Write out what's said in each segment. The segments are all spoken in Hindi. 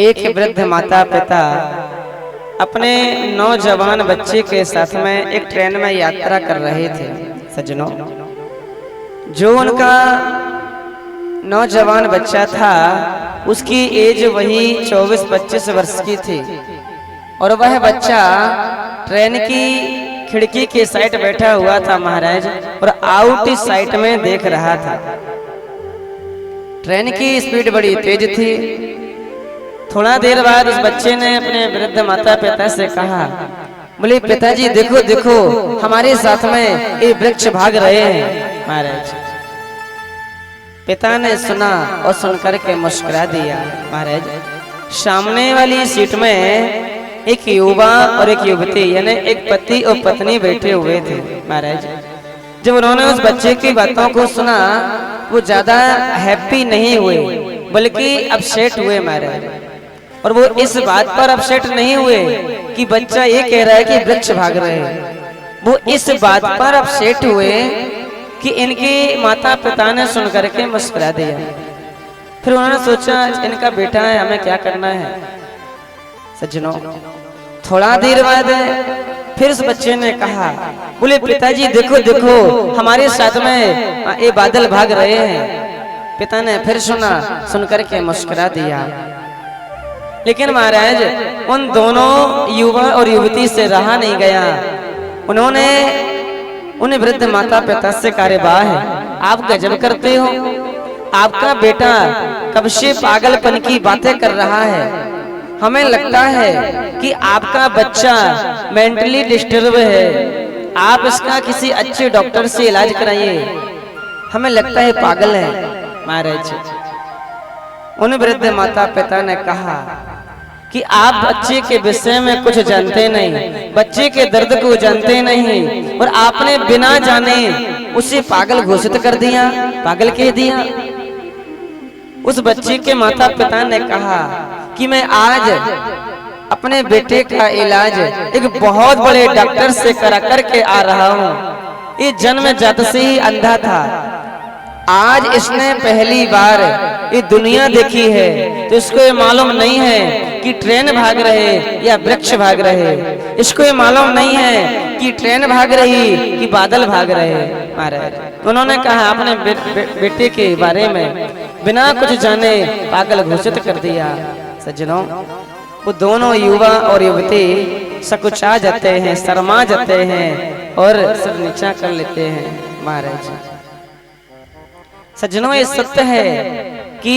एक वृद्ध माता पिता अपने नौजवान बच्चे के साथ में एक ट्रेन में यात्रा कर रहे थे। सज्जनों, जो उनका नौजवान बच्चा था उसकी एज वही 24-25 वर्ष की थी और वह बच्चा ट्रेन की खिड़की के साइड बैठा हुआ था महाराज, और आउट साइड में देख रहा था। ट्रेन की स्पीड बड़ी तेज थी। थोड़ा देर बाद उस बच्चे ने अपने वृद्ध माता पिता से कहा, बोले पिताजी देखो देखो हमारे साथ में ये वृक्ष भाग रहे हैं। महाराज, पिता ने सुना और सुनकर के मुस्कुरा दिया। महाराज, सामने वाली सीट में एक युवा और एक युवती यानी एक पति और पत्नी बैठे हुए थे। महाराज, जब उन्होंने उस बच्चे की बातों को सुना वो ज्यादा हैप्पी नहीं हुए बल्कि अपसेट हुए। महाराज, और वो इस बात पर अपसेट नहीं हुए कि बच्चा ये कह रहा है कि वृक्ष भाग रहे हैं, वो इस बात पर अपसेट हुए कि इनके माता पिता ने सुन करके मुस्कुरा दिया। फिर उन्होंने सोचा इनका बेटा है, हमें क्या करना है। सज्जनों, थोड़ा देर बाद फिर उस बच्चे ने कहा, बोले पिताजी देखो देखो हमारे साथ में ये बादल भाग रहे हैं। पिता ने फिर सुना, सुनकर के मुस्कुरा दिया। लेकिन महाराज, उन दोनों युवा और युवती से रहा नहीं गया। उन्होंने उन वृद्ध माता पिता से कहा, वाह है आप गजब करते हो, आपका बेटा कब से पागलपन की बातें कर रहा है। हमें लगता है कि आपका बच्चा मेंटली डिस्टर्ब है, आप इसका किसी अच्छे डॉक्टर से इलाज कराइए, हमें लगता है पागल है। महाराज, उन वृद्ध माता पिता ने कहा कि आप बच्चे के विषय में कुछ जानते नहीं, बच्चे के दर्द को जानते नहीं, और आपने बिना जाने उसे पागल घोषित कर दिया, पागल कह दिया। उस बच्चे के माता पिता ने कहा कि मैं आज अपने बेटे का इलाज एक बहुत बड़े डॉक्टर से करा करके आ रहा हूँ। ये जन्म जात से ही अंधा था, आज इसने पहली बार ये दुनिया देखी है, तो इसको ये मालूम नहीं है कि ट्रेन भाग रहे या वृक्ष भाग रहे, इसको ये मालूम नहीं है कि ट्रेन भाग रही कि बादल भाग रहे। महाराज, उन्होंने कहा अपने बेटे के बारे में बिना कुछ जाने पागल घोषित कर दिया। सज्जनों, वो दोनों युवा और युवती सकुचा जाते हैं, शर्मा जाते हैं और सिर नीचा कर लेते हैं। महाराज, सज्जनों, ये सत्य है कि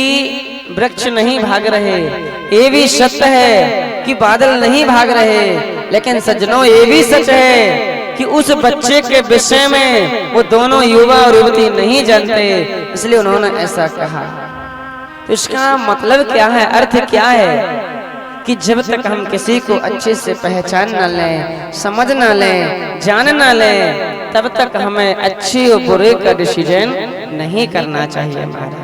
वृक्ष नहीं भाग रहे, ये भी सत्य है कि बादल नहीं भाग रहे, लेकिन सज्जनों ये भी सच है कि उस बच्चे के विषय में वो दोनों युवा और युवती नहीं जानते, इसलिए उन्होंने ऐसा कहा। तो इसका मतलब क्या है, अर्थ क्या है कि जब तक हम किसी को अच्छे से पहचान न लें, समझ न लें, जान न लें, तब तक हमें अच्छे और बुरे का डिसीजन नहीं करना चाहिए। हमारा